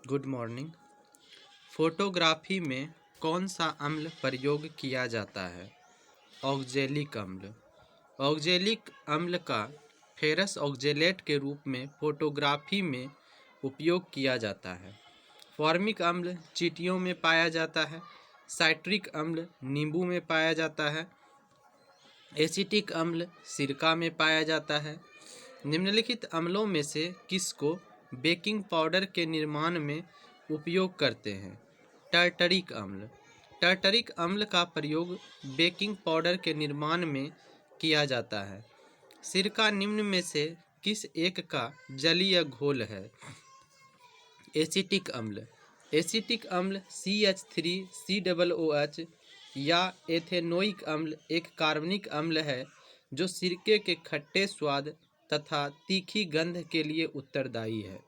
Good morning. Photography में कौन सा अम्ल प्रयोग किया जाता है? ऑक्जेलिक अम्ल। ऑक्जेलिक अम्ल का फेरस ऑक्जेलेट के रूप में फोटोग्राफी में उपयोग किया जाता है। फॉर्मिक अम्ल चींटियों में पाया जाता है। साइट्रिक अम्ल नींबू में पाया जाता है। एसिटिक अम्ल सिरका में पाया जाता है। निम्नलिखित अम्लों में से किसको बेकिंग पाउडर के निर्माण में उपयोग करते हैं? टार्टरिक अम्ल। टार्टरिक अम्ल का प्रयोग बेकिंग पाउडर के निर्माण में किया जाता है। सिरका निम्न में से किस एक का जलीय घोल है? एसिटिक अम्ल। एसिटिक अम्ल CH3COOH या एथेनोइक अम्ल एक कार्बनिक अम्ल है जो सिरके के खट्टे स्वाद तथा तीखी गंध के लिए उत्तरदायी है।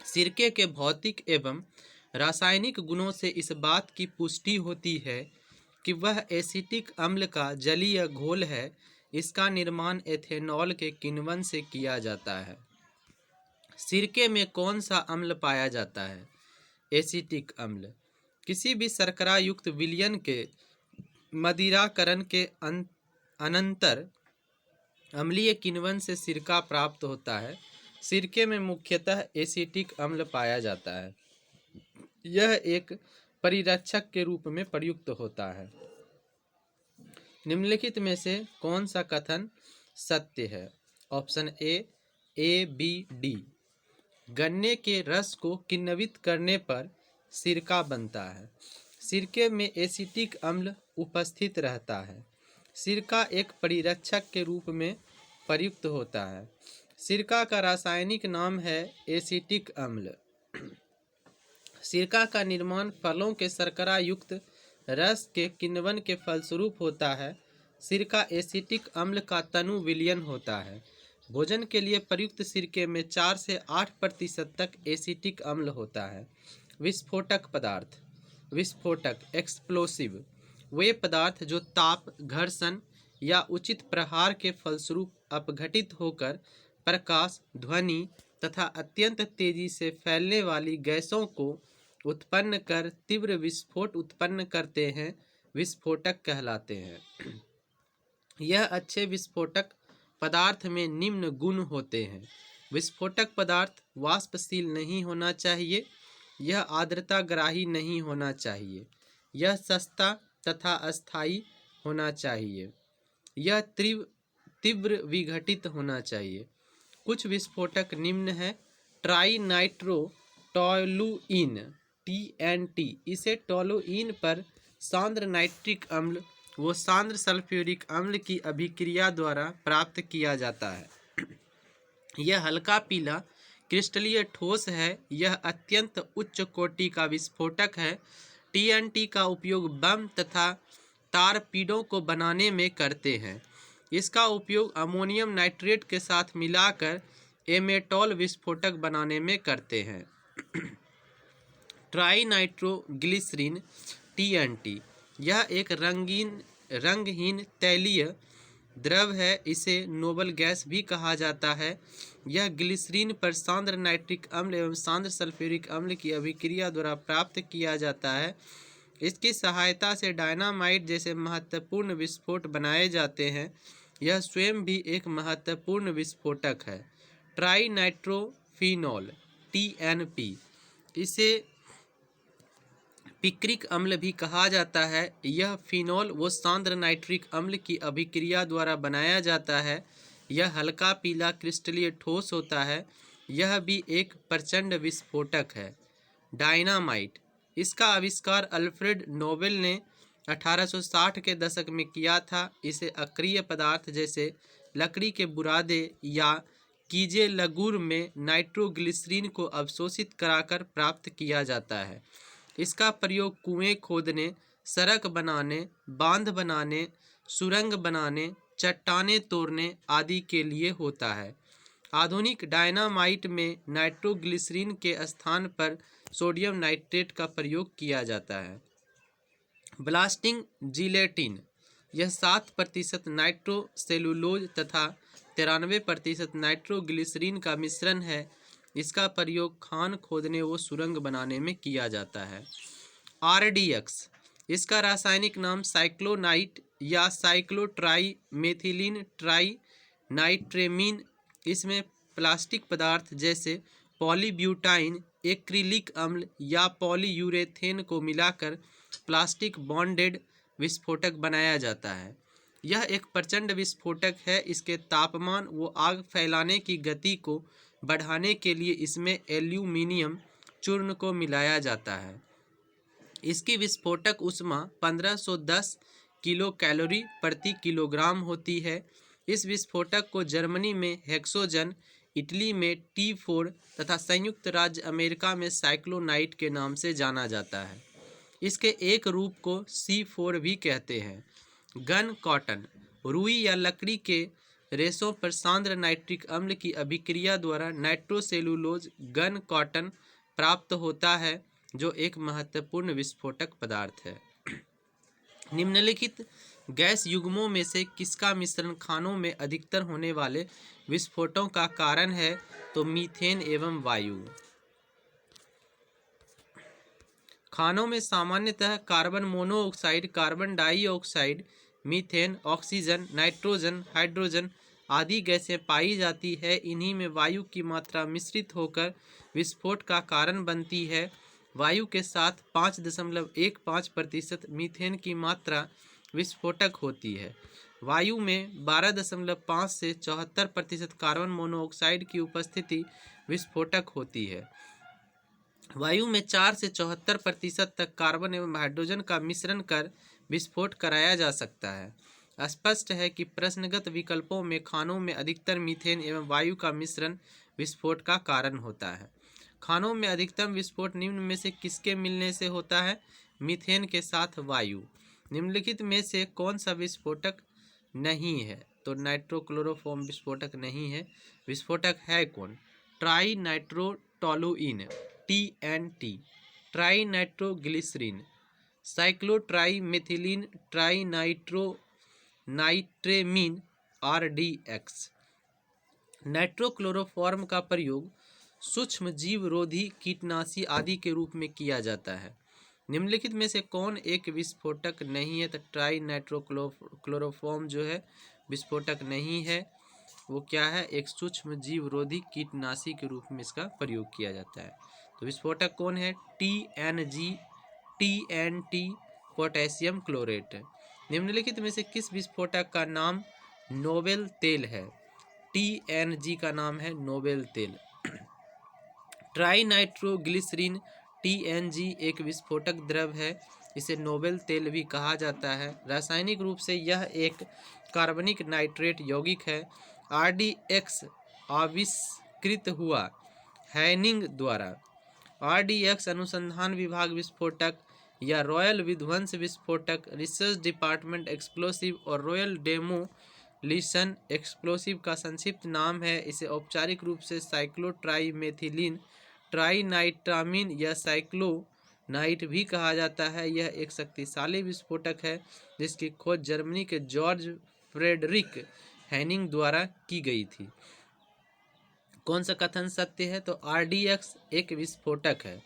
सिरके के भौतिक एवं रासायनिक गुणों से इस बात की पुष्टि होती है कि वह एसिटिक अम्ल का जलीय घोल है। इसका निर्माण एथेनॉल के किण्वन से किया जाता है। सिरके में कौन सा अम्ल पाया जाता है? एसिटिक अम्ल। किसी भी शर्करा युक्त विलयन के मदिराकरण के अनंतर अम्लीय किण्वन से सिरका प्राप्त होता है। सिरके में मुख्यतः एसिटिक अम्ल पाया जाता है। यह एक परिरक्षक के रूप में प्रयुक्त होता है। निम्नलिखित में से कौन सा कथन सत्य है? Option A, B, D. गन्ने के रस को किण्वित करने पर सिरका बनता है। सिरके में एसिटिक अम्ल उपस्थित रहता है। सिरका एक परिरक्षक के रूप में प्रयुक्त होता है। सिरका का रासायनिक नाम है एसिटिक अम्ल। सिरका का निर्माण फलों के शर्करा युक्त रस के किण्वन के फलस्वरूप होता है। सिरका एसिटिक अम्ल का तनु विलयन होता है। भोजन के लिए प्रयुक्त सिरके में 4 से 8% तक एसिटिक अम्ल होता है। विस्फोटक पदार्थ। विस्फोटक एक्सप्लोसिव वे पदार्थ जो ताप, घर्षण या उचित प्रहार के फलस्वरूप अपघटित होकर प्रकाश, ध्वनि तथा अत्यंत तेजी से फैलने वाली गैसों को उत्पन्न कर तीव्र विस्फोट उत्पन्न करते हैं, विस्फोटक कहलाते हैं। यह अच्छे विस्फोटक पदार्थ में निम्न गुण होते हैं। विस्फोटक पदार्थ वाष्पशील नहीं होना चाहिए। यह आर्द्रताग्राही नहीं होना चाहिए। यह सस्ता तथा अस्थायी होना चाहिए। यह तीव्र विघटित होना चाहिए। कुछ विस्फोटक निम्न है। Tri nitro toluene TNT। इसे टॉलुइन पर सांद्र नाइट्रिक अम्ल व सांद्र सल्फ्यूरिक अम्ल की अभिक्रिया द्वारा प्राप्त किया जाता है। यह हल्का पीला क्रिस्टलीय ठोस है। यह अत्यंत उच्च कोटि का विस्फोटक है। TNT का उपयोग बम तथा टारपीडो को बनाने में करते हैं। इसका उपयोग अमोनियम नाइट्रेट के साथ मिलाकर एमेटॉल विस्फोटक बनाने में करते हैं। Tri nitroglycerine TNT। यह एक रंगहीन तैलीय द्रव है। इसे नोबल गैस भी कहा जाता है। यह ग्लिसरीन पर सांद्र नाइट्रिक अम्ल एवं सांद्र सल्फ्यूरिक अम्ल की अभिक्रिया द्वारा प्राप्त किया जाता है। इसकी सहायता से डायनामाइट जैसे महत्वपूर्ण विस्फोट बनाए जाते हैं। यह स्वयं भी एक महत्वपूर्ण विस्फोटक है। Try nitrophenol TNP। इसे पिक्रिक अम्ल भी कहा जाता है। यह फिनॉल व सांद्र नाइट्रिक अम्ल की अभिक्रिया द्वारा बनाया जाता है। यह हल्का पीला क्रिस्टलीय ठोस होता है। यह भी एक प्रचंड विस्फोटक है। डायनामाइट। इसका आविष्कार अल्फ्रेड नोबेल ने 1860 के दशक में किया था। इसे अक्रिय पदार्थ जैसे लकड़ी के बुरादे या कीजे लगुर में नाइट्रोग्लिसरीन को अवशोषित कराकर प्राप्त किया जाता है। इसका प्रयोग कुएं खोदने, सड़क बनाने, बांध बनाने, सुरंग बनाने, चट्टानें तोड़ने आदि के लिए होता है। आधुनिक डायनामाइट में नाइट्रोग्लिसरीन के स्थान पर सोडियम नाइट्रेट का प्रयोग किया जाता है। Blasting gelatin. यह 7% नाइट्रोसेलुलोज तथा 93% नाइट्रोग्लिसरीन का मिश्रण है। इसका प्रयोग खान खोदने व सुरंग बनाने में किया जाता है। RDX, इसका रासायनिक नाम साइक्लोनाइट या साइक्लोट्राई मेथिलीन ट्राई नाइट्रेमीन। इसमें प्लास्टिक पदार्थ जैसे पॉलीब्यूटाइन, एक्रिलिक अम्ल या पॉलीयूरेथेन को मिलाकर प्लास्टिक बॉन्डेड विस्फोटक बनाया जाता है। यह एक प्रचंड विस्फोटक है। इसके तापमान व आग फैलाने की गति को बढ़ाने के लिए इसमें एल्यूमिनियम चूर्ण को मिलाया जाता है। इसकी विस्फोटक ऊष्मा 1510 किलो कैलोरी प्रति किलोग्राम होती है। इस विस्फोटक को जर्मनी में हेक्सोजन, इटली में T4 तथा संयुक्त राज्य अमेरिका में साइक्लोनाइट के नाम से जाना जाता है। इसके एक रूप को C4 भी कहते हैं। गन कॉटन, रुई या लकड़ी के रेशों पर सांद्र नाइट्रिक अम्ल की अभिक्रिया द्वारा नाइट्रोसेलुलोज गन कॉटन प्राप्त होता है, जो एक महत्वपूर्ण विस्फोटक पदार्थ है। निम्नलिखित गैस युग्मों में से किसका मिश्रण खानों में अधिकतर होने वाले विस्फोटों का कारण है? तो मीथेन एवं वायु। खानों में सामान्यतः carbon monoxide, carbon dioxide, methane, oxygen, nitrogen, hydrogen आदि गैसें पाई जाती है। इन्हीं में वायु की मात्रा मिश्रित होकर विस्फोट का कारण बनती है। वायु के साथ 5.15% मीथेन की मात्रा विस्फोटक होती है। वायु में 12.5 से 74% कार्बन मोनोऑक्साइड की उपस्थिति विस्फोटक होती है। वायु में 4 से 74% तक कार्बन एवं हाइड्रोजन का मिश्रण कर विस्फोट कराया जा सकता है। स्पष्ट है कि प्रश्नगत विकल्पों में खानों में अधिकतर मीथेन एवं वायु का मिश्रण विस्फोट का कारण होता है। खानों में अधिकतम विस्फोट निम्न में से किसके मिलने से होता है? मीथेन के साथ वायु। निम्नलिखित में से कौन सा विस्फोटक नहीं है? तो नाइट्रोक्लोरोफॉर्म विस्फोटक नहीं है। विस्फोटक है कौन? Trinitrotoluene TNT, trinitroglycerin, cyclotrimethylenetrinitramine RDX। Nitrochloroform का प्रयोग सूक्ष्म जीव रोधी कीटनाशी आदि के रूप में किया जाता है। निम्नलिखित में से कौन एक विस्फोटक नहीं है? तो ट्राई नाइट्रोक्लोरोफॉर्म जो है विस्फोटक नहीं है। वो क्या है? एक सूक्ष्म जीव रोधी कीटनाशी के रूप में इसका प्रयोग किया जाता है। तो विस्फोटक कौन है? TNT potassium chlorate. निम्नलिखित में से किस विस्फोटक का नाम नोबेल तेल है? TNG का नाम है नोबेल तेल। ट्राई नाइट्रोग्लिसरीन TNG एक विस्फोटक द्रव है। इसे नोबेल तेल भी कहा जाता है। रासायनिक रूप से यह एक कार्बनिक नाइट्रेट यौगिक है। RDX आविष्कृत हुआ हैनिंग द्वारा। RDX अनुसंधान विभाग विस्फोटक या रॉयल विध्वंस विस्फोटक, रिसर्च डिपार्टमेंट एक्सप्लोसिव और रॉयल डेमोलिशन एक्सप्लोसिव का संक्षिप्त नाम है। इसे औपचारिक रूप से साइक्लोट्राई मेथिलीन ट्राइनाइट्रामीन या साइक्लोनाइट भी कहा जाता है। यह एक शक्तिशाली विस्फोटक है जिसकी खोज जर्मनी के जॉर्ज फ्रेडरिक हैनिंग द्वारा की गई थी। कौन सा कथन सत्य है? तो RDX एक विस्फोटक है।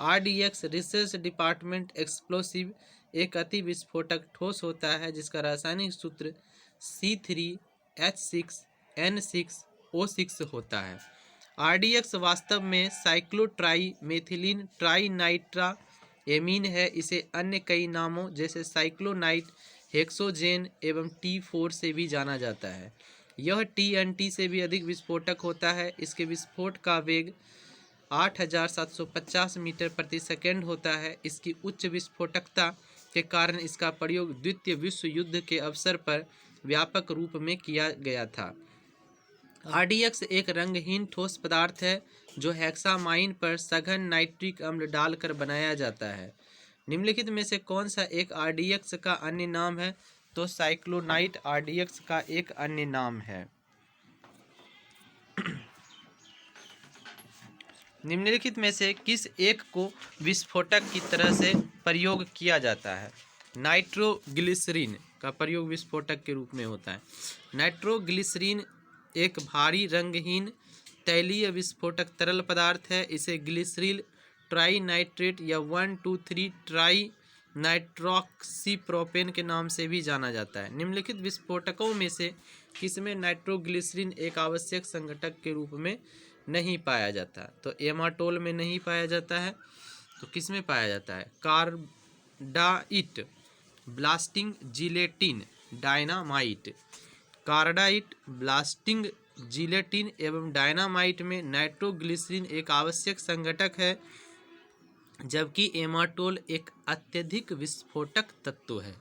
RDX रिसर्च डिपार्टमेंट एक्सप्लोसिव एक अति विस्फोटक ठोस होता है जिसका रासायनिक सूत्र C3H6N6O6 होता है। RDX वास्तव में साइक्लोट्राई मेथिलीन ट्राइनाइट्रा एमीन है। इसे अन्य कई नामों जैसे साइक्लोनाइट, हेक्सोजेन एवं T4 से भी जाना जाता है। यह TNT से भी अधिक विस्फोटक होता है। इसके विस्फोट का वेग 8750 मीटर प्रति सेकंड होता है। इसकी उच्च विस्फोटकता के कारण इसका प्रयोग द्वितीय विश्व युद्ध के अवसर पर व्यापक रूप में किया गया था। RDX एक रंगहीन ठोस पदार्थ है जो हेक्सामाइन पर सघन नाइट्रिक अम्ल डालकर बनाया जाता है। निम्नलिखित में से कौन सा एक RDX का अन्य नाम है? तो साइक्लोनाइट RDX का एक अन्य नाम है। निम्नलिखित में से किस एक को विस्फोटक की तरह से प्रयोग किया जाता है? नाइट्रोग्लिसरीन का प्रयोग विस्फोटक के रूप में होता है। नाइट्रोग्लिसरीन एक भारी रंगहीन तैलीय विस्फोटक तरल पदार्थ है। इसे ग्लिसरीन ट्राइनाइट्रेट या 1,2,3 ट्राई नाइट्रोक्सीप्रोपेन के नाम से भी जाना जाता है। निम्नलिखित विस्फोटकों में से किसमें नाइट्रोग्लिसरीन एक आवश्यक संघटक के रूप में नहीं पाया जाता? तो एमाटोल में नहीं पाया जाता है। तो किसमें पाया जाता है? Cordite, blasting gelatin, dynamite. Cordite, blasting gelatin एवं डायनामाइट में नाइट्रोग्लिसरीन एक आवश्यक संघटक है, जबकि एमाटोल एक अत्यधिक विस्फोटक तत्व है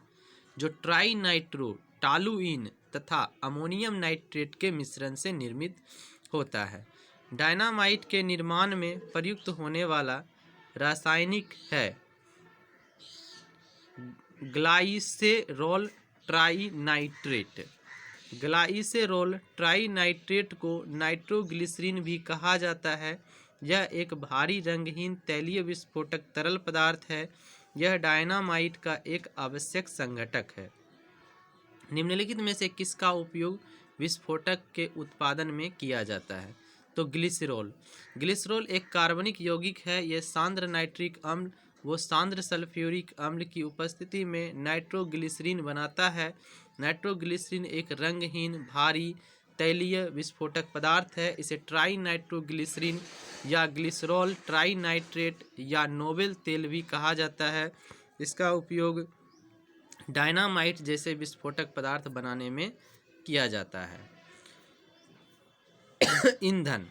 जो ट्राइनाइट्रो टॉलुइन तथा अमोनियम नाइट्रेट के मिश्रण से निर्मित होता है। डायनामाइट के निर्माण में प्रयुक्त होने वाला रासायनिक है ग्लाइसेरोल ट्राइनाइट्रेट। ग्लाइसेरोल ट्राइनाइट्रेट को नाइट्रोग्लिसरीन भी कहा जाता है। यह एक भारी रंगहीन तैलीय विस्फोटक तरल पदार्थ है। यह डायनामाइट का एक आवश्यक संघटक है। निम्नलिखित में से किसका उपयोग विस्फोटक के उत्पादन में किया जाता है? तो ग्लिसरॉल। ग्लिसरॉल एक कार्बनिक यौगिक है। यह सांद्र नाइट्रिक अम्ल व सांद्र सल्फ्यूरिक अम्ल की उपस्थिति में नाइट्रोग्लिसरीन बनाता है। नाइट्रोग्लिसरीन एक रंगहीन भारी तैलीय विस्फोटक पदार्थ है। इसे ट्राई नाइट्रोग्लिसरीन या ग्लिसरॉल ट्राइनाइट्रेट या नोबेल तेल भी कहा जाता है। इसका उपयोग डायनामाइट जैसे विस्फोटक पदार्थ बनाने में किया जाता है। ईंधन।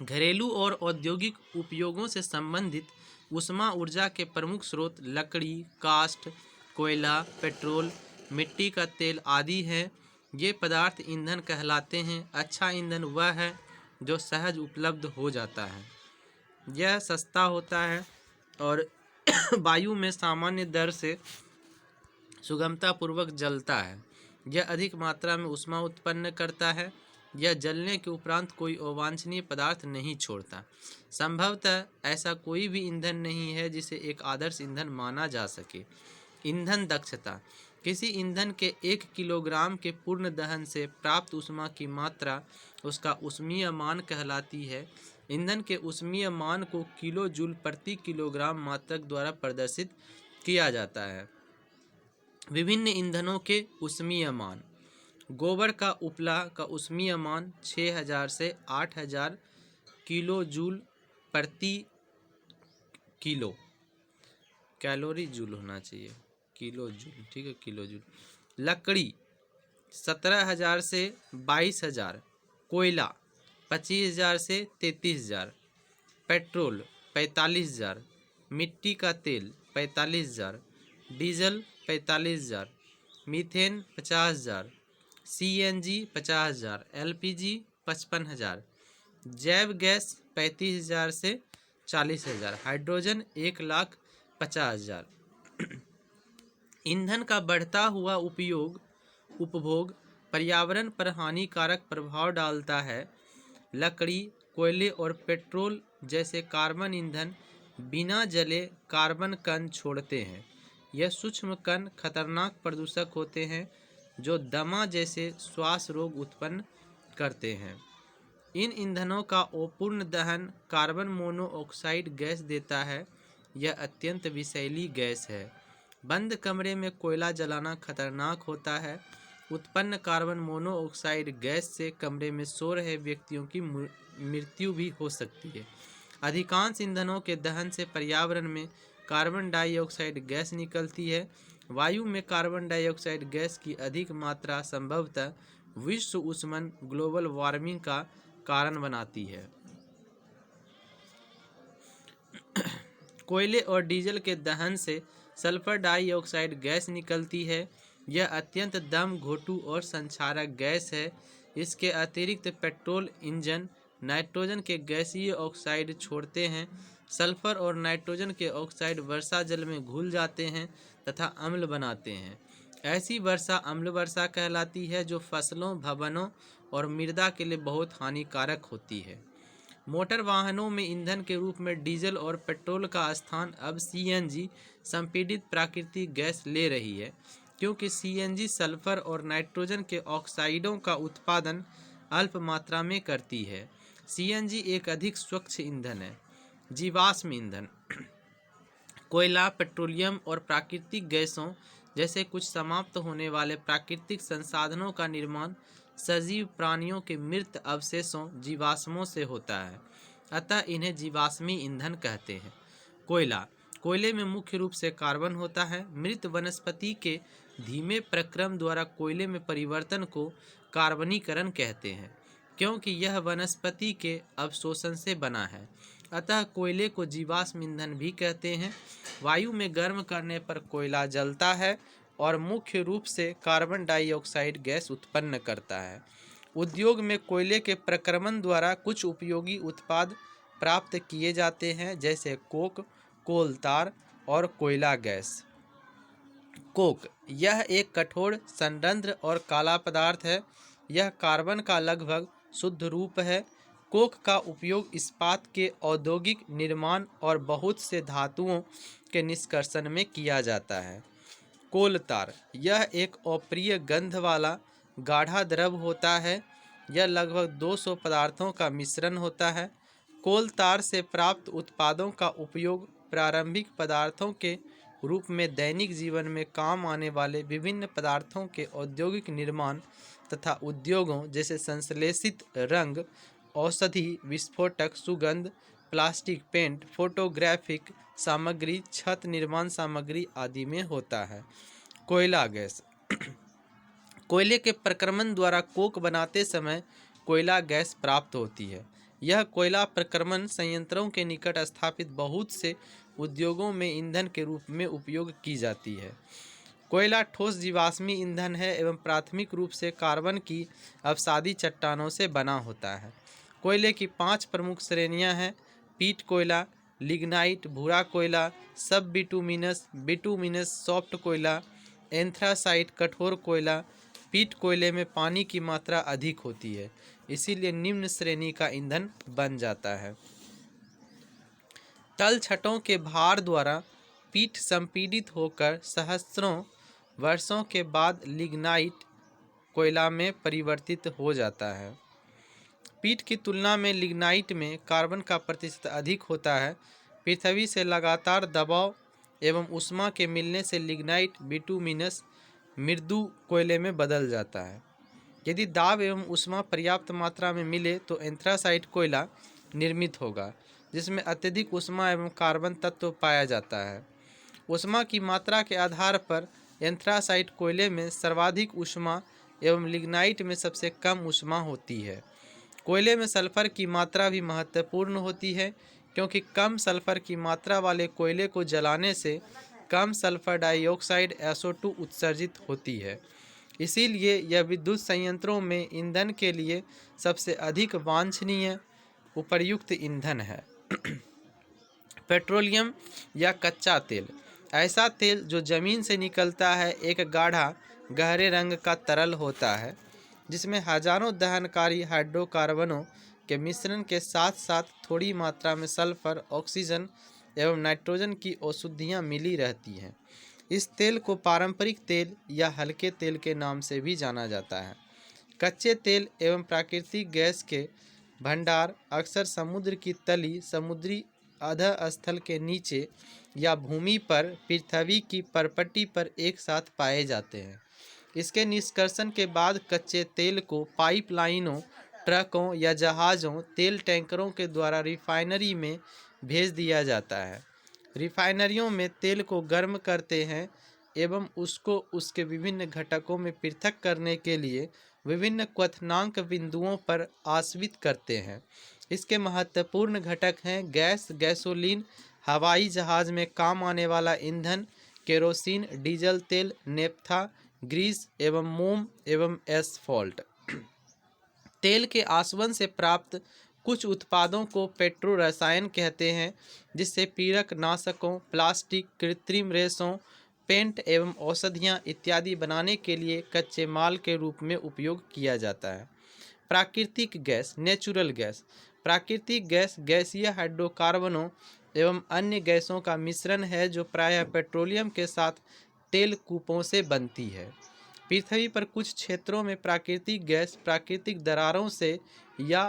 घरेलू और औद्योगिक उपयोगों से संबंधित ऊष्मा ऊर्जा के प्रमुख स्रोत लकड़ी, काष्ठ, कोयला, पेट्रोल, मिट्टी का तेल आदि हैं। ये पदार्थ ईंधन कहलाते हैं। अच्छा ईंधन वह है जो सहज उपलब्ध हो जाता है। यह सस्ता होता है और वायु में सामान्य दर से सुगमतापूर्वक जलता है। यह अधिक मात्रा में ऊष्मा उत्पन्न करता है। यह जलने के उपरांत कोई अवांछनीय पदार्थ नहीं छोड़ता। संभवतः ऐसा कोई भी ईंधन नहीं है जिसे एक आदर्श ईंधन माना जा सके। ईंधन दक्षता। किसी ईंधन के 1 किलोग्राम के पूर्ण दहन से प्राप्त ऊष्मा की मात्रा उसका ऊष्मीय मान कहलाती है। ईंधन के ऊष्मीय मान को किलो जूल प्रति किलोग्राम मात्रक द्वारा प्रदर्शित किया जाता है। विभिन्न ईंधनों के ऊष्मीय मान। गोबर का उपला का ऊष्मीय मान 6000 से 8000 किलो जूल प्रति किलो, कैलोरी जूल होना चाहिए, किलो जूल, ठीक है, किलो जूल। लकड़ी 17000 से 22000, कोयला 25000 से 33000, पेट्रोल 45000, मिट्टी का तेल 45000, डीजल 45000, मीथेन 50000, CNG 50000, LPG 55000, जैव गैस 35000 से 40000, हाइड्रोजन 1,50,000। ईंधन का बढ़ता हुआ उपभोग पर्यावरण पर हानिकारक प्रभाव डालता है। लकड़ी, कोयले और पेट्रोल जैसे कार्बन ईंधन बिना जले कार्बन कण छोड़ते हैं। यह सूक्ष्म कण खतरनाक प्रदूषक होते हैं जो दमा जैसे श्वास रोग उत्पन्न करते हैं। इन ईंधनों का अपूर्ण दहन कार्बन मोनोऑक्साइड गैस देता है। यह अत्यंत विषैली गैस है। बंद कमरे में कोयला जलाना खतरनाक होता है। उत्पन्न कार्बन मोनोऑक्साइड गैस से कमरे में सो रहे व्यक्तियों की मृत्यु भी हो सकती है। अधिकांश ईंधनों के दहन से पर्यावरण में कार्बन डाइऑक्साइड गैस निकलती है। वायु में कार्बन डाइऑक्साइड गैस की अधिक मात्रा संभवतः विश्व ऊष्मन ग्लोबल वार्मिंग का कारण बनाती है। कोयले और डीजल के दहन से सल्फर डाइऑक्साइड गैस निकलती है। यह अत्यंत दम घोटू और संक्षारक गैस है। इसके अतिरिक्त पेट्रोल इंजन नाइट्रोजन के गैसीय ऑक्साइड छोड़ते हैं। सल्फर और नाइट्रोजन के ऑक्साइड वर्षा जल में घुल जाते हैं तथा अम्ल बनाते हैं। ऐसी वर्षा अम्ल वर्षा कहलाती है जो फसलों, भवनों और मृदा के लिए बहुत हानिकारक होती है। मोटर वाहनों में ईंधन के रूप में डीजल और पेट्रोल का स्थान अब CNG संपीड़ित प्राकृतिक गैस ले रही है, क्योंकि CNG सल्फर और नाइट्रोजन के ऑक्साइडों का उत्पादन अल्प मात्रा में करती है। सीएनजी एक अधिक स्वच्छ ईंधन है। जीवाश्म ईंधन कोयला, पेट्रोलियम और प्राकृतिक गैसों जैसे कुछ समाप्त होने वाले प्राकृतिक संसाधनों का निर्माण सजीव प्राणियों के मृत अवशेषों जीवाश्मों से होता है, अतः इन्हें जीवाश्मी ईंधन कहते हैं। कोयला कोयले में मुख्य रूप से कार्बन होता है। मृत वनस्पति के धीमे प्रक्रम द्वारा कोयले में परिवर्तन को कार्बनीकरण कहते हैं, क्योंकि यह वनस्पति के अवशोषण से बना है, अतः कोयले को जीवाश्म ईंधन भी कहते हैं। वायु में गर्म करने पर कोयला जलता है और मुख्य रूप से कार्बन डाइऑक्साइड गैस उत्पन्न करता है। उद्योग में कोयले के प्रक्रमण द्वारा कुछ उपयोगी उत्पाद प्राप्त किए जाते हैं, जैसे कोक, कोल तार और कोयला गैस। कोक यह एक कठोर, संरंध्र और काला पदार्थ है। यह कार्बन का लगभग शुद्ध रूप है। कोक का उपयोग इस्पात के औद्योगिक निर्माण और बहुत से धातुओं के निष्कर्षण में किया जाता है। कोल तार यह एक अप्रिय गंध वाला गाढ़ा द्रव होता है। यह लगभग 200 पदार्थों का मिश्रण होता है। कोल तार से प्राप्त उत्पादों का उपयोग प्रारंभिक पदार्थों के रूप में दैनिक जीवन में काम आने वाले विभिन्न पदार्थों के औद्योगिक निर्माण तथा उद्योगों जैसे संश्लेषित रंग, औषधि, विस्फोटक, सुगंध, प्लास्टिक, पेंट, फोटोग्राफिक सामग्री, छत निर्माण सामग्री आदि में होता है। कोयला गैस कोयले के प्रक्रमण द्वारा कोक बनाते समय कोयला गैस प्राप्त होती है। यह कोयला प्रक्रमण संयंत्रों के निकट स्थापित बहुत से उद्योगों में ईंधन के रूप में उपयोग की जाती है। कोयला ठोस जीवाश्मी ईंधन है एवं प्राथमिक रूप से कार्बन की अवसादी चट्टानों से बना होता है। कोयले की 5 प्रमुख श्रेणियां हैं: पीट कोयला, लिग्नाइट, भूरा कोयला, सब बिटुमिनस, बिटुमिनस सॉफ्ट कोयला, एंथ्रासाइट कठोर कोयला। पीट कोयले में पानी की मात्रा अधिक होती है, इसीलिए निम्न श्रेणी का ईंधन बन जाता है। तल छटों के भार द्वारा पीट संपीड़ित होकर सहस्त्रों वर्षों के बाद लिग्नाइट कोयला में परिवर्तित हो जाता है। पीट की तुलना में लिग्नाइट में कार्बन का प्रतिशत अधिक होता है। पृथ्वी से लगातार दबाव एवं ऊष्मा के मिलने से लिग्नाइट बिटुमिनस मृदु कोयले में बदल जाता है। यदि दाब एवं ऊष्मा पर्याप्त मात्रा में मिले तो एंथ्रासाइट कोयला निर्मित होगा, जिसमें अत्यधिक ऊष्मा एवं कार्बन तत्व पाया जाता है। ऊष्मा की मात्रा के आधार पर एंथ्रासाइट कोयले में सर्वाधिक ऊष्मा एवं लिग्नाइट में सबसे कम ऊष्मा होती है। कोयले में सल्फर की मात्रा भी महत्वपूर्ण होती है, क्योंकि कम सल्फर की मात्रा वाले कोयले को जलाने से कम सल्फर डाइऑक्साइड SO2 उत्सर्जित होती है। इसीलिए यह विद्युत संयंत्रों में ईंधन के लिए सबसे अधिक वांछनीय उपर्युक्त ईंधन है। पेट्रोलियम या कच्चा तेल ऐसा तेल जो जमीन से निकलता है, एक गाढ़ा गहरे रंग का तरल होता है, जिसमें हजारों दहनकारी हाइड्रोकार्बनों के मिश्रण के साथ साथ थोड़ी मात्रा में सल्फर, ऑक्सीजन एवं नाइट्रोजन की अशुद्धियाँ मिली रहती हैं। इस तेल को पारंपरिक तेल या हल्के तेल के नाम से भी जाना जाता है। कच्चे तेल एवं प्राकृतिक गैस के भंडार अक्सर समुद्र की तली, समुद्री अधःस्थल के नीचे या भूमि पर पृथ्वी की परपट्टी पर एक साथ पाए जाते हैं। इसके निष्कर्षण के बाद कच्चे तेल को पाइपलाइनों, ट्रकों या जहाज़ों, तेल टैंकरों के द्वारा रिफाइनरी में भेज दिया जाता है। रिफाइनरियों में तेल को गर्म करते हैं एवं उसको उसके विभिन्न घटकों में पृथक करने के लिए विभिन्न क्वथनांक बिंदुओं पर आश्रित करते हैं। इसके महत्वपूर्ण घटक हैं गैस, गैसोलीन, हवाई जहाज़ में काम आने वाला ईंधन, केरोसिन, डीजल तेल, नेफ्था, ग्रीस एवं मोम एवं एस्फॉल्ट। तेल के आसवन से प्राप्त कुछ उत्पादों को पेट्रो रसायन कहते हैं, जिससे पीड़क नाशकों, प्लास्टिक, कृत्रिम रेशों, पेंट एवं औषधियाँ इत्यादि बनाने के लिए कच्चे माल के रूप में उपयोग किया जाता है। प्राकृतिक गैस, नेचुरल गैस। प्राकृतिक गैस गैसीय हाइड्रोकार्बनों एवं अन्य गैसों का मिश्रण है, जो प्रायः पेट्रोलियम के साथ तेल कूपों से बनती है। पृथ्वी पर कुछ क्षेत्रों में प्राकृतिक गैस प्राकृतिक दरारों से या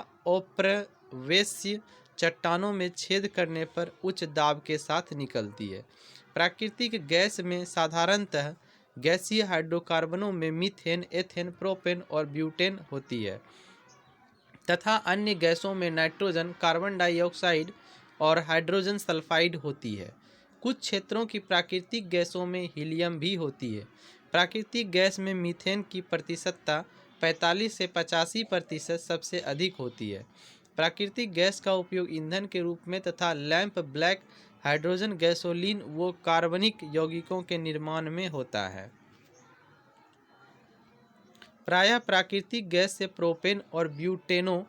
वेश्य चट्टानों में छेद करने पर उच्च दाब के साथ निकलती है। प्राकृतिक गैस में साधारणतः गैसीय हाइड्रोकार्बनों में मीथेन, एथेन, प्रोपेन और ब्यूटेन होती है तथा अन्य गैसों में नाइट्रोजन, कार्बन डाइऑक्साइड और हाइड्रोजन सल्फाइड होती है। कुछ क्षेत्रों की प्राकृतिक गैसों में हीलियम भी होती है। प्राकृतिक गैस में मीथेन की प्रतिशतता 45 से 85% सबसे अधिक होती है। प्राकृतिक गैस का उपयोग ईंधन के रूप में तथा लैंप ब्लैक, हाइड्रोजन, गैसोलीन व कार्बनिक यौगिकों के निर्माण में होता है। प्रायः प्राकृतिक गैस से प्रोपेन और ब्यूटेनों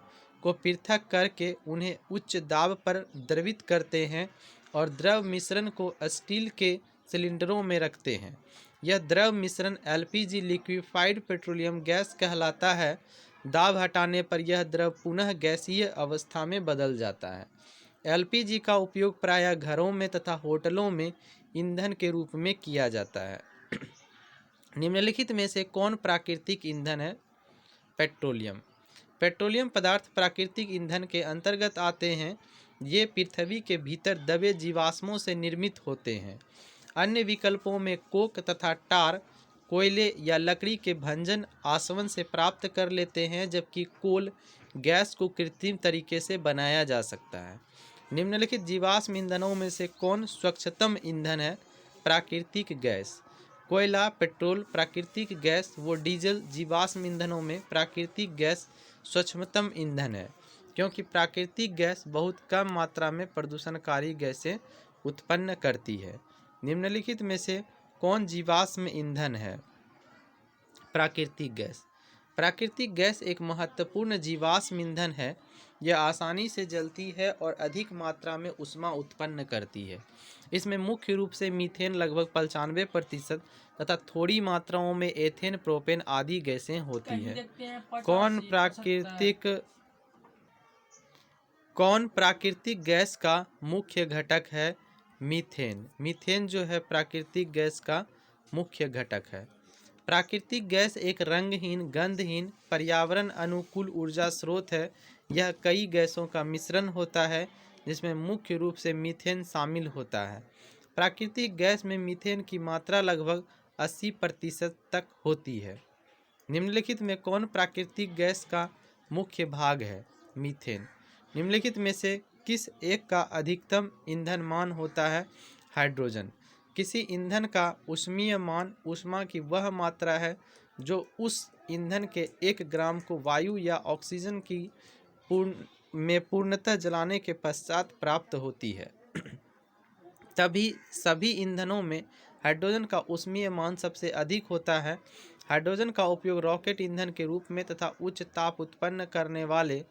को पृथक करके उन्हें उच्च दाब पर द्रवित करते हैं और द्रव मिश्रण को स्टील के सिलेंडरों में रखते हैं। यह द्रव मिश्रण एलपीजी लिक्विफाइड पेट्रोलियम गैस कहलाता है। दाब हटाने पर यह द्रव पुनः गैसीय अवस्था में बदल जाता है। एलपीजी का उपयोग प्रायः घरों में तथा होटलों में ईंधन के रूप में किया जाता है। निम्नलिखित में से कौन प्राकृतिक ईंधन है? पेट्रोलियम। पेट्रोलियम पदार्थ प्राकृतिक ईंधन के अंतर्गत आते हैं। ये पृथ्वी के भीतर दबे जीवाश्मों से निर्मित होते हैं। अन्य विकल्पों में कोक तथा टार कोयले या लकड़ी के भंजन आसवन से प्राप्त कर लेते हैं, जबकि कोल गैस को कृत्रिम तरीके से बनाया जा सकता है। निम्नलिखित जीवाश्म ईंधनों में से कौन स्वच्छतम ईंधन है? प्राकृतिक गैस। कोयला, पेट्रोल, प्राकृतिक गैस व डीजल जीवाश्म ईंधनों में प्राकृतिक गैस स्वच्छतम ईंधन है, क्योंकि प्राकृतिक गैस बहुत कम मात्रा में प्रदूषणकारी गैसें उत्पन्न करती है। निम्नलिखित में से कौन जीवाश्म ईंधन है? प्राकृतिक गैस। प्राकृतिक गैस एक महत्वपूर्ण जीवाश्म ईंधन है। यह आसानी से जलती है और अधिक मात्रा में ऊष्मा उत्पन्न करती है। इसमें मुख्य रूप से मीथेन लगभग 95% तथा थोड़ी मात्राओं में एथेन, प्रोपेन आदि गैसें होती हैं। कौन प्राकृतिक गैस का मुख्य घटक है? मीथेन। मीथेन जो है प्राकृतिक गैस का मुख्य घटक है। प्राकृतिक गैस एक रंगहीन, गंधहीन, पर्यावरण अनुकूल ऊर्जा स्रोत है। यह कई गैसों का मिश्रण होता है, जिसमें मुख्य रूप से मीथेन शामिल होता है। प्राकृतिक गैस में मीथेन की मात्रा लगभग 80% तक होती है। निम्नलिखित में कौन प्राकृतिक गैस का मुख्य भाग है? मीथेन। निम्नलिखित में से किस एक का अधिकतम ईंधन मान होता है? हाइड्रोजन। किसी ईंधन का ऊष्मीय मान ऊष्मा की वह मात्रा है जो उस ईंधन के 1 ग्राम को वायु या ऑक्सीजन की पूर्णतः जलाने के पश्चात प्राप्त होती है। तभी सभी ईंधनों में हाइड्रोजन का ऊष्मीय मान सबसे अधिक होता है। हाइड्रोजन का उपयोग रॉकेट ईंधन के रूप में तथा उच्च ताप उत्पन्न करने वाले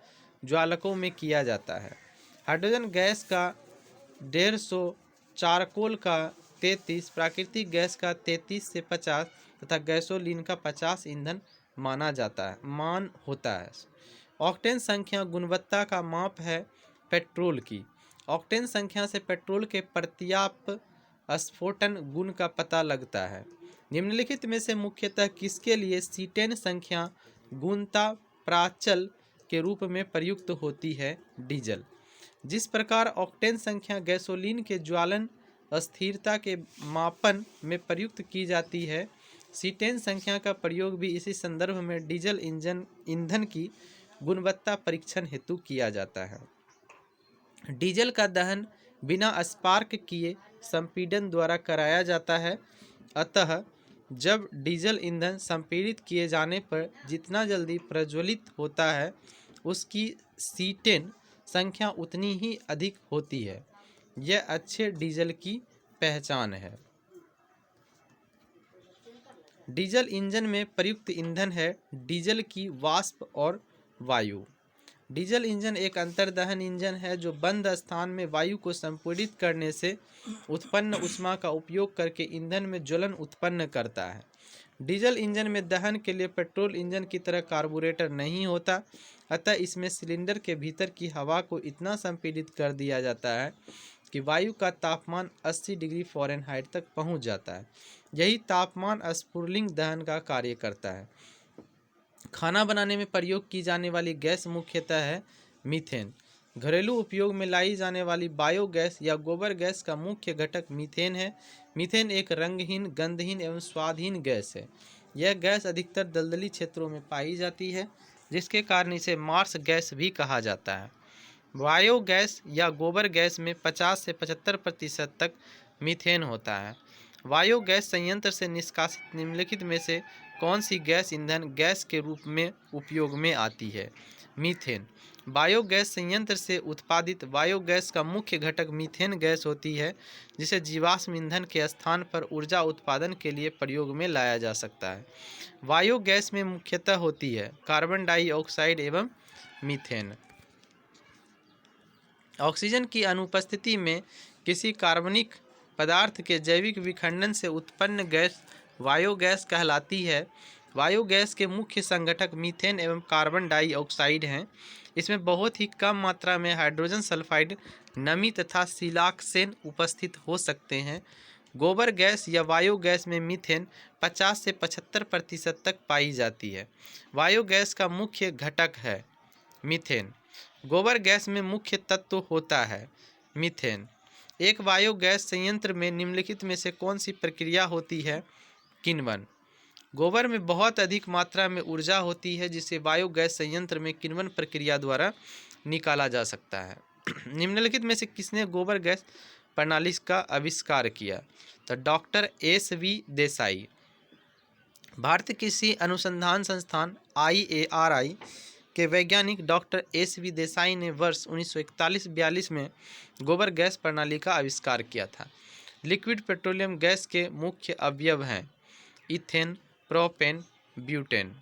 ज्वालकों में किया जाता है। हाइड्रोजन गैस का 150, चारकोल का 33, प्राकृतिक गैस का 33 से 50 तथा गैसोलीन का 50 ईंधन मान होता है। ऑक्टेन संख्या गुणवत्ता का माप है पेट्रोल की। ऑक्टेन संख्या से पेट्रोल के पर्याप्त स्फोटन गुण का पता लगता है। निम्नलिखित में से मुख्यतः किसके लिए सीटेन संख्या गुणता प्राचल के रूप में प्रयुक्त होती है? डीजल। जिस प्रकार ऑक्टेन संख्या गैसोलीन के ज्वलन स्थिरता के मापन में प्रयुक्त की जाती है, सीटेन संख्या का प्रयोग भी इसी संदर्भ में डीजल ईंधन की गुणवत्ता परीक्षण हेतु किया जाता है। डीजल का दहन बिना स्पार्क किए संपीड़न द्वारा कराया जाता है। अतः जब डीजल ईंधन संपीड़ित किए जाने पर जितना जल्दी प्रज्वलित होता है, उसकी सीटेन संख्या उतनी ही अधिक होती है। यह अच्छे डीजल की पहचान है। डीजल इंजन में प्रयुक्त ईंधन है डीजल की वाष्प और वायु। डीजल इंजन एक अंतर्दहन इंजन है जो बंद स्थान में वायु को संपीड़ित करने से उत्पन्न ऊष्मा का उपयोग करके ईंधन में ज्वलन उत्पन्न करता है। डीजल इंजन में दहन के लिए पेट्रोल इंजन की तरह कार्बोरेटर नहीं होता, अतः इसमें सिलेंडर के भीतर की हवा को इतना संपीड़ित कर दिया जाता है कि वायु का तापमान 80 डिग्री फ़ारेनहाइट तक पहुंच जाता है। यही तापमान स्फुलिंग दहन का कार्य करता है। खाना बनाने में प्रयोग की जाने वाली गैस मुख्यतः है मीथेन। घरेलू उपयोग में लाई जाने वाली बायोगैस या गोबर गैस का मुख्य घटक मीथेन है। मीथेन एक रंगहीन, गंधहीन एवं स्वादहीन गैस है। यह गैस अधिकतर दलदली क्षेत्रों में पाई जाती है, जिसके कारण इसे मार्स गैस भी कहा जाता है। बायोगैस या गोबर गैस में 50 से 75% तक मीथेन होता है। बायोगैस संयंत्र से निष्कासित निम्नलिखित में से कौन सी गैस ईंधन गैस के रूप में उपयोग में आती है? मीथेन। बायोगैस संयंत्र से उत्पादित बायोगैस का मुख्य घटक मीथेन गैस होती है, जिसे जीवाश्म ईंधन के स्थान पर ऊर्जा उत्पादन के लिए प्रयोग में लाया जा सकता है। बायोगैस में मुख्यतः होती है कार्बन डाइऑक्साइड एवं मीथेन। ऑक्सीजन की अनुपस्थिति में किसी कार्बनिक पदार्थ के जैविक विखंडन से उत्पन्न गैस बायोगैस कहलाती है। बायोगैस के मुख्य संघटक मीथेन एवं कार्बन डाइऑक्साइड हैं। इसमें बहुत ही कम मात्रा में हाइड्रोजन सल्फाइड, नमी तथा सिलाक्सेन उपस्थित हो सकते हैं। गोबर गैस या बायोगैस में मीथेन 50 से 75% तक पाई जाती है। बायोगैस का मुख्य घटक है मीथेन। गोबर गैस में मुख्य तत्व होता है मीथेन। एक बायोगैस संयंत्र में निम्नलिखित में से कौन सी प्रक्रिया होती है? किण्वन। गोबर में बहुत अधिक मात्रा में ऊर्जा होती है, जिसे बायोगैस संयंत्र में किण्वन प्रक्रिया द्वारा निकाला जा सकता है। निम्नलिखित में से किसने गोबर गैस प्रणाली का आविष्कार किया? तो डॉक्टर एस.वी. देसाई। भारतीय कृषि अनुसंधान संस्थान IARI के वैज्ञानिक डॉक्टर एस.वी. देसाई ने वर्ष 1941-42 में गोबर गैस प्रणाली का आविष्कार किया था। लिक्विड पेट्रोलियम गैस के मुख्य अवयव हैं इथेन, प्रोपेन, ब्यूटेन।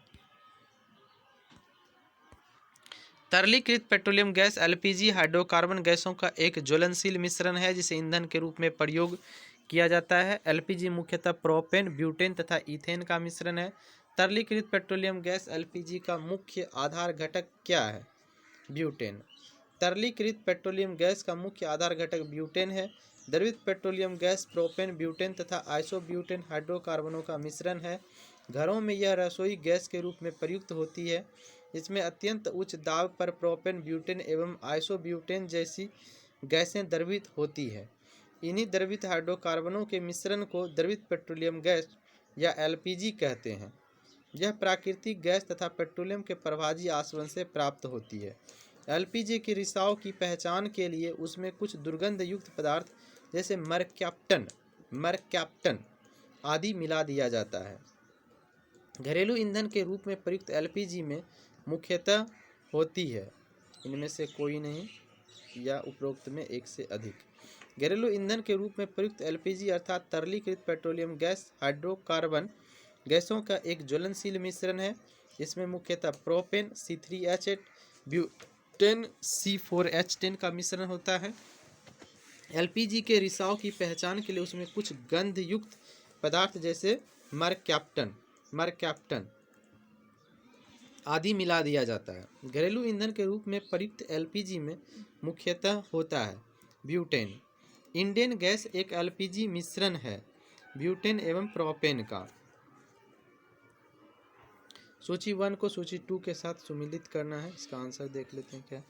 तरलीकृत पेट्रोलियम गैस LPG हाइड्रोकार्बन गैसों का एक ज्वलनशील मिश्रण है, जिसे ईंधन के रूप में प्रयोग किया जाता है। LPG मुख्यतः प्रोपेन, ब्यूटेन तथा ईथेन का मिश्रण है। तरलीकृत पेट्रोलियम गैस LPG का मुख्य आधार घटक क्या है? ब्यूटेन। तरलीकृत पेट्रोलियम गैस का मुख्य आधार घटक ब्यूटेन है। द्रवित पेट्रोलियम गैस प्रोपेन, ब्यूटेन तथा आइसोब्यूटेन हाइड्रोकार्बनों का मिश्रण है। घरों में यह रसोई गैस के रूप में प्रयुक्त होती है। इसमें अत्यंत उच्च दाब पर प्रोपेन, ब्यूटेन एवं आइसोब्यूटेन जैसी गैसें द्रवित होती है। इन्हीं द्रवित हाइड्रोकार्बनों के मिश्रण को द्रवित पेट्रोलियम गैस या LPG कहते हैं। यह प्राकृतिक गैस तथा पेट्रोलियम के प्रभाजी आसवन से प्राप्त होती है। LPG के रिसाव की पहचान के लिए उसमें कुछ दुर्गंध युक्त पदार्थ जैसे मरकैप्टन आदि मिला दिया जाता है। घरेलू ईंधन के रूप में प्रयुक्त LPG में मुख्यतः होती है, इनमें से कोई नहीं या उपरोक्त में एक से अधिक। घरेलू ईंधन के रूप में प्रयुक्त LPG अर्थात तरलीकृत पेट्रोलियम गैस हाइड्रोकार्बन गैसों का एक ज्वलनशील मिश्रण है। इसमें मुख्यतः प्रोपेन C3H8, ब्यूटेन C4H10 का मिश्रण होता है। LPG के रिसाव की पहचान के लिए उसमें कुछ गंध युक्त पदार्थ जैसे मरकैप्टन आदि मिला दिया जाता है। घरेलू ईंधन के रूप में प्रयुक्त LPG में मुख्यतः होता है ब्यूटेन। इंडियन गैस एक LPG मिश्रण है ब्यूटेन एवं प्रोपेन का। सूची 1 को सूची 2 के साथ सुमिलित करना है। इसका आंसर देख लेते हैं क्या।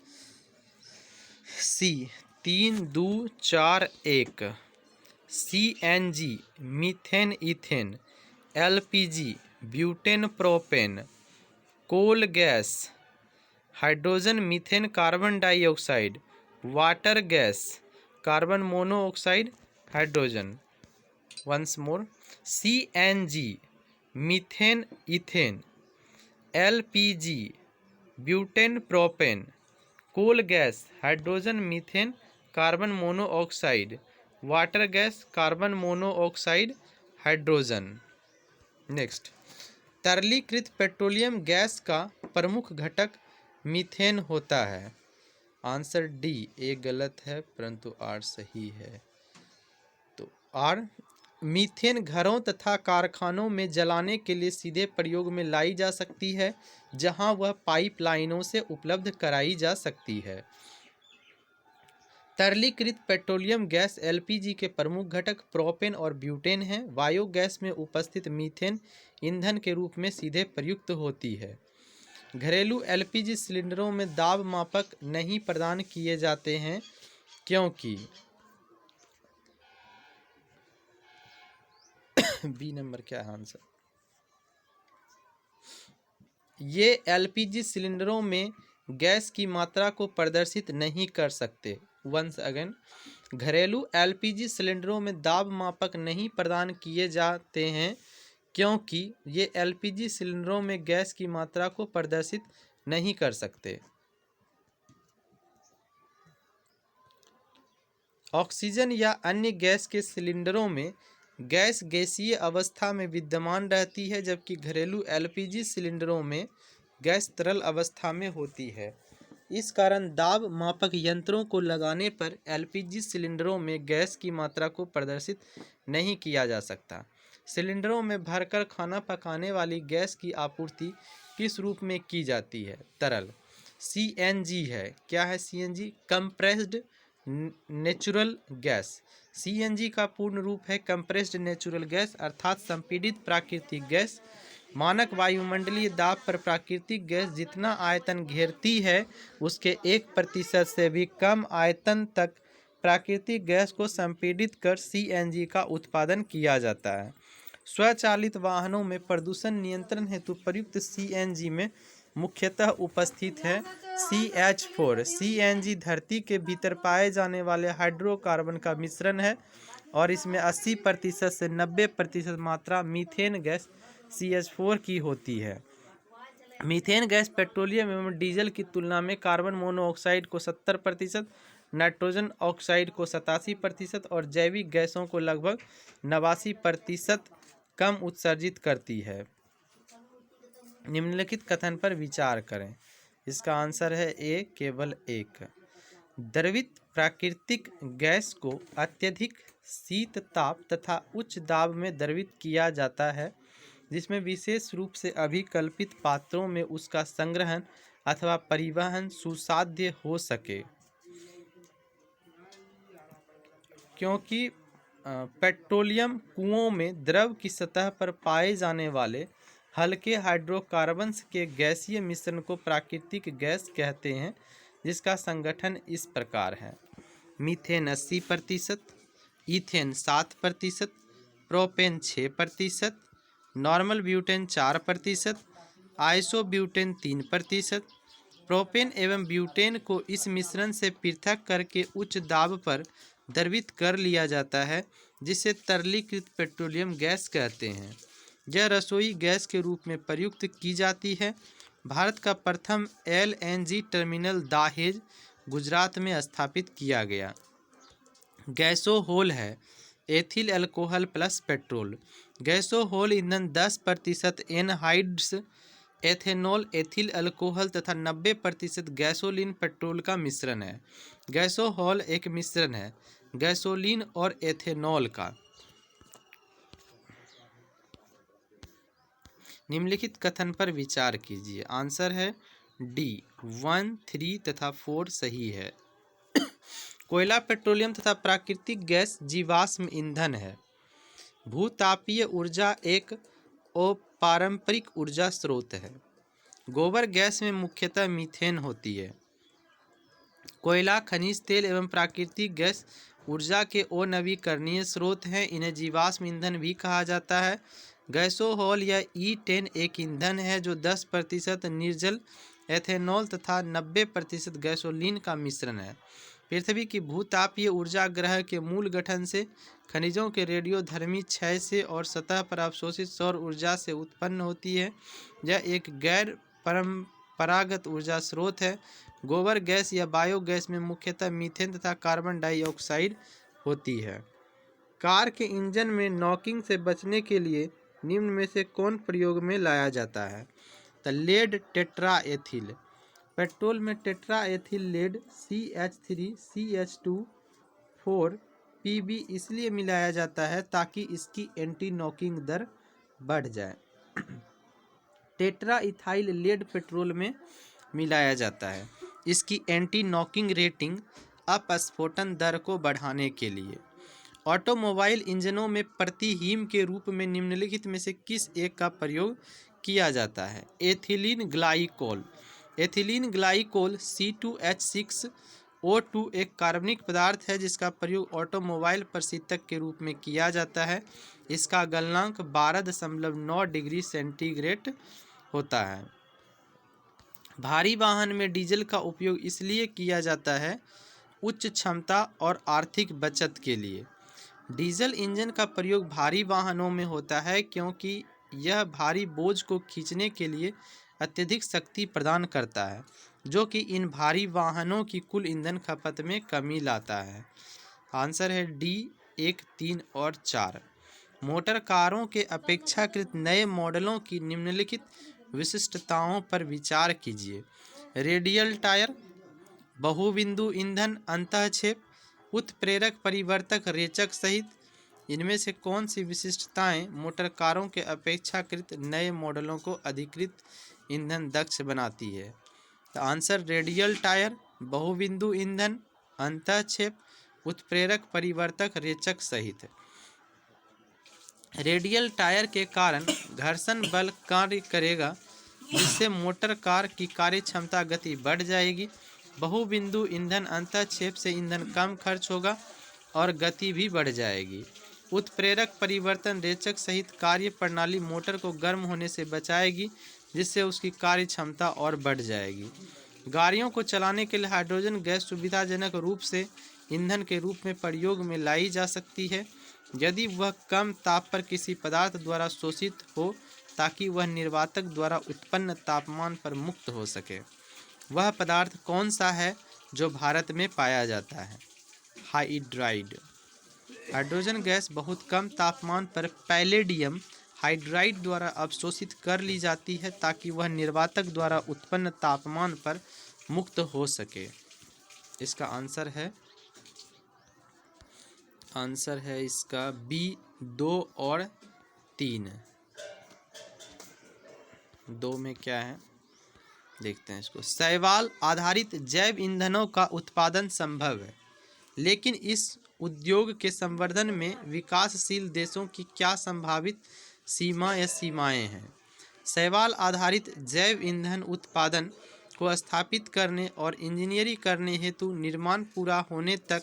C 3, 2, 4, 1। CNG methane, ethane, LPG butane, propane, coal gas hydrogen, methane, carbon dioxide, water gas carbon monoxide, hydrogen. Once more, CNG methane, ethane, LPG butane, propane, coal gas hydrogen, methane, carbon monoxide, water gas carbon monoxide, hydrogen. Next, तरलीकृत petroleum gas का प्रमुख घटक methane होता है। Answer D ए गलत है परंतु R सही है। तो R, मीथेन घरों तथा कारखानों में जलाने के लिए सीधे प्रयोग में लाई जा सकती है, जहां वह पाइपलाइनों से उपलब्ध कराई जा सकती है। तरलीकृत पेट्रोलियम गैस LPG के प्रमुख घटक प्रोपेन और ब्यूटेन हैं। बायोगैस में उपस्थित मीथेन ईंधन के रूप में सीधे प्रयुक्त होती है। घरेलू एलपीजी सिलेंडरों में दाब मापक नहीं प्रदान किए जाते हैं क्योंकि बी नंबर क्या है आंसर। ये एलपीजी सिलेंडरों में गैस की मात्रा को प्रदर्शित नहीं कर सकते। वंस अगेन, घरेलू एलपीजी सिलेंडरों में दाब मापक नहीं प्रदान किए जाते हैं क्योंकि ये एलपीजी सिलेंडरों में गैस की मात्रा को प्रदर्शित नहीं कर सकते। ऑक्सीजन या अन्य गैस के सिलेंडरों में गैस गैसीय अवस्था में विद्यमान रहती है, जबकि घरेलू एलपीजी सिलेंडरों में गैस तरल अवस्था में होती है। इस कारण दाब मापक यंत्रों को लगाने पर एलपीजी सिलेंडरों में गैस की मात्रा को प्रदर्शित नहीं किया जा सकता। सिलेंडरों में भरकर खाना पकाने वाली गैस की आपूर्ति किस रूप में की जाती है? तरल। सीएनजी है। क्या है CNG? Compressed natural gas. CNG का पूर्ण रूप है कंप्रेस्ड नेचुरल गैस, अर्थात संपीड़ित प्राकृतिक गैस। मानक वायुमंडलीय दाब पर प्राकृतिक गैस जितना आयतन घेरती है उसके 1% से भी कम आयतन तक प्राकृतिक गैस को संपीड़ित कर सीएनजी का उत्पादन किया जाता है। स्वचालित वाहनों में प्रदूषण नियंत्रण हेतु प्रयुक्त सीएनजी में मुख्यतः उपस्थित है CH4। सीएनजी धरती के भीतर पाए जाने वाले हाइड्रोकार्बन का मिश्रण है और इसमें 80% से 90% मात्रा मीथेन गैस CH4 की होती है। मीथेन गैस पेट्रोलियम एवं डीजल की तुलना में कार्बन मोनोऑक्साइड को 70%, नाइट्रोजन ऑक्साइड को 87% और जैविक गैसों को लगभग 89% कम उत्सर्जित करती है। निम्नलिखित कथन पर विचार करें। इसका आंसर है ए, केवल एक। द्रवित प्राकृतिक गैस को अत्यधिक शीत ताप तथा उच्च दाब में द्रवित किया जाता है, जिसमें विशेष रूप से अभिकल्पित पात्रों में उसका संग्रहण अथवा परिवहन सुसाध्य हो सके। क्योंकि पेट्रोलियम कुओं में द्रव की सतह पर पाए जाने वाले हल्के हाइड्रोकार्बन्स के गैसीय मिश्रण को प्राकृतिक गैस कहते हैं, जिसका संगठन इस प्रकार है। Methane 80%, ethane 7%, propane 6%, normal butane 4%, isobutane 3%। Propane एवं ब्यूटेन को इस मिश्रण से पृथक करके उच्च दाब पर द्रवित कर लिया जाता है, जिसे तरलीकृत पेट्रोलियम गैस कहते हैं। यह रसोई गैस के रूप में प्रयुक्त की जाती है। भारत का प्रथम LNG टर्मिनल दाहेज, गुजरात में स्थापित किया गया। गैसोहोल है ethyl alcohol plus petrol. Gasohol ईंधन 10% एनहाइड्स एथेनॉल, एथिल अल्कोहल तथा 90% गैसोलीन पेट्रोल का मिश्रण है। गैसोहोल एक मिश्रण है गैसोलीन और एथेनॉल का। निम्नलिखित कथन पर विचार कीजिए। आंसर है डी, 1, 3 तथा 4 सही है। कोयला, पेट्रोलियम तथा प्राकृतिक गैस जीवाश्म ईंधन है। भूतापीय ऊर्जा एक अपारंपरिक ऊर्जा स्रोत है। गोबर गैस में मुख्यतः मीथेन होती है। कोयला, खनिज तेल एवं प्राकृतिक गैस ऊर्जा के अनवीकरणीय स्रोत हैं। इन्हें जीवाश्म ईंधन भी कहा जाता है। गैसोहोल या E10 एक ईंधन है जो 10% निर्जल एथेनॉल तथा 90% गैसोलीन का मिश्रण है। पृथ्वी की भूतापीय ऊर्जा ग्रह के मूल गठन से, खनिजों के रेडियोधर्मी क्षय से और सतह पर अवशोषित सौर ऊर्जा से उत्पन्न होती है। यह एक गैर परंपरागत ऊर्जा स्रोत है। गोबर गैस या बायोगैस में मुख्यतः मीथेन तथा कार्बन डाइऑक्साइड होती है। कार के इंजन में नॉकिंग से बचने के लिए निम्न में से कौन प्रयोग में लाया जाता है? तो लेड टेट्राएथिल। पेट्रोल में tetraethyl lead CH3 CH2 4 Pb इसलिए मिलाया जाता है ताकि इसकी एंटी नॉकिंग दर बढ़ जाए। टेट्रा इथाइल लेड पेट्रोल में मिलाया जाता है इसकी एंटी नॉकिंग रेटिंग अपस्फोटन दर को बढ़ाने के लिए। ऑटोमोबाइल इंजनों में प्रतिहीम के रूप में निम्नलिखित में से किस एक का प्रयोग किया जाता है? Ethylene glycol. Ethylene glycol C2H6O2 एक कार्बनिक पदार्थ है जिसका प्रयोग ऑटोमोबाइल प्रशीतक के रूप में किया जाता है। इसका गलनांक 12.9 डिग्री सेंटीग्रेड होता है। भारी वाहन में डीजल का उपयोग इसलिए किया जाता है उच्च क्षमता और आर्थिक बचत के लिए। डीजल इंजन का प्रयोग भारी वाहनों में होता है क्योंकि यह भारी बोझ को खींचने के लिए अत्यधिक शक्ति प्रदान करता है, जो कि इन भारी वाहनों की कुल ईंधन खपत में कमी लाता है। आंसर है डी 1, 3 और 4। मोटर कारों के अपेक्षाकृत नए मॉडलों की निम्नलिखित विशिष्टताओं पर विचार कीजिए। रेडियल टायर, बहुबिंदु ईंधन अंतःक्षेप, उत्प्रेरक परिवर्तक रेचक सहित। इनमें से कौन सी विशिष्टताएं मोटर कारों के अपेक्षाकृत नए मॉडलों को अधिकृत ईंधन दक्ष बनाती है? तो आंसर रेडियल टायर, बहुबिंदु ईंधन अंतःक्षेप, उत्प्रेरक परिवर्तक रेचक सहित। रेडियल टायर के कारण घर्षण बल कार्य करेगा जिससे मोटर कार की कार्य क्षमता गति बढ़ जाएगी। बहुबिंदु ईंधन अंतःक्षेप से ईंधन कम खर्च होगा और गति भी बढ़ जाएगी। उत्प्रेरक परिवर्तन रेचक सहित कार्य प्रणाली मोटर को गर्म होने से बचाएगी जिससे उसकी कार्य क्षमता और बढ़ जाएगी। गाड़ियों को चलाने के लिए हाइड्रोजन गैस सुविधाजनक रूप से ईंधन के रूप में प्रयोग में लाई जा सकती है यदि वह कम ताप पर किसी पदार्थ द्वारा शोषित हो ताकि वह निर्वातक द्वारा उत्पन्न तापमान पर मुक्त हो सके। वह पदार्थ कौन सा है जो भारत में पाया जाता है? हाइड्राइड। हाइड्रोजन गैस बहुत कम तापमान पर पैलेडियम हाइड्राइड द्वारा अवशोषित कर ली जाती है ताकि वह निर्वातक द्वारा उत्पन्न तापमान पर मुक्त हो सके। इसका आंसर है इसका बी 2 और 3। 2 में क्या है देखते हैं इसको। शैवाल आधारित जैव ईंधनों का उत्पादन संभव है, लेकिन इस उद्योग के संवर्धन में विकासशील देशों की क्या संभावित सीमा या सीमाएं हैं? शैवाल आधारित जैव ईंधन उत्पादन को स्थापित करने और इंजीनियरिंग करने हेतु निर्माण पूरा होने तक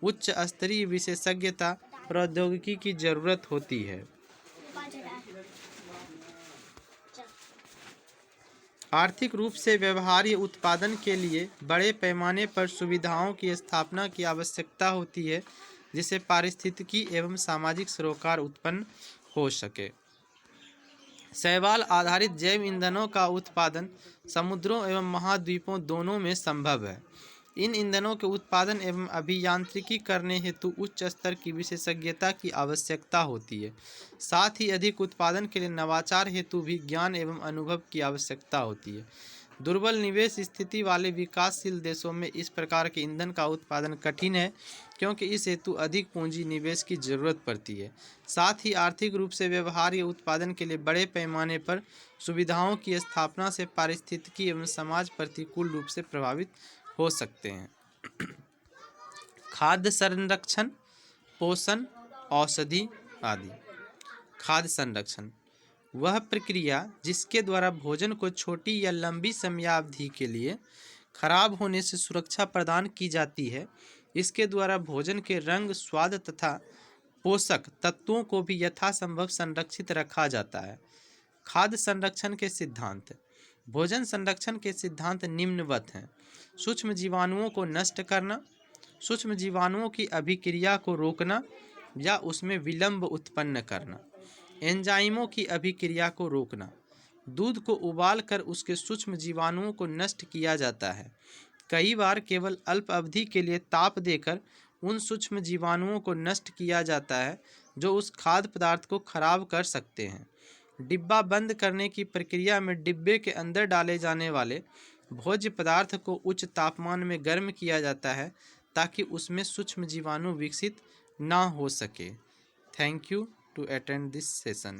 उच्च स्तरीय विशेषज्ञता प्रौद्योगिकी की जरूरत होती है। आर्थिक रूप से व्यवहार्य उत्पादन के लिए बड़े पैमाने पर सुविधाओं की स्थापना की आवश्यकता होती है जिससे पारिस्थितिकी एवं सामाजिक सरोकार उत्पन्न हो सके। शैवाल आधारित जैव ईंधनों का उत्पादन समुद्रों एवं महाद्वीपों दोनों में संभव है। इन ईंधनों के उत्पादन एवं अभियांत्रिकी करने हेतु उच्च स्तर की विशेषज्ञता की आवश्यकता होती है। साथ ही अधिक उत्पादन के लिए नवाचार हेतु भी ज्ञान एवं अनुभव की आवश्यकता होती है। दुर्बल निवेश स्थिति वाले विकासशील देशों में इस प्रकार के ईंधन का उत्पादन कठिन है क्योंकि इस हेतु अधिक पूंजी निवेश की जरूरत पड़ती है। साथ ही आर्थिक रूप से व्यवहार्य उत्पादन के लिए बड़े पैमाने पर सुविधाओं की स्थापना से पारिस्थितिकी एवं समाज प्रतिकूल रूप से प्रभावित हो सकते हैं। खाद्य संरक्षण, पोषण, औषधि आदि। खाद्य संरक्षण वह प्रक्रिया जिसके द्वारा भोजन को छोटी या लंबी समयावधि के लिए खराब होने से सुरक्षा प्रदान की जाती है। इसके द्वारा भोजन के रंग, स्वाद तथा पोषक तत्वों को भी यथासंभव संरक्षित रखा जाता है। खाद्य संरक्षण के सिद्धांत। भोजन संरक्षण के सिद्धांत निम्नवत हैं। सूक्ष्म जीवाणुओं को नष्ट करना, सूक्ष्म जीवाणुओं की अभिक्रिया को रोकना या उसमें विलंब उत्पन्न करना, एंजाइमों की अभिक्रिया को रोकना। दूध को उबालकर उसके सूक्ष्म जीवाणुओं को नष्ट किया जाता है। कई बार केवल अल्प अवधि के लिए ताप देकर उन सूक्ष्म जीवाणुओं को नष्ट किया जाता है जो उस खाद्य पदार्थ को खराब कर सकते हैं। डिब्बा बंद करने की प्रक्रिया में डिब्बे के अंदर डाले जाने वाले भोज्य पदार्थ को उच्च तापमान में गर्म किया जाता है ताकि उसमें सूक्ष्म जीवाणु विकसित ना हो सके। Thank you to attend this session.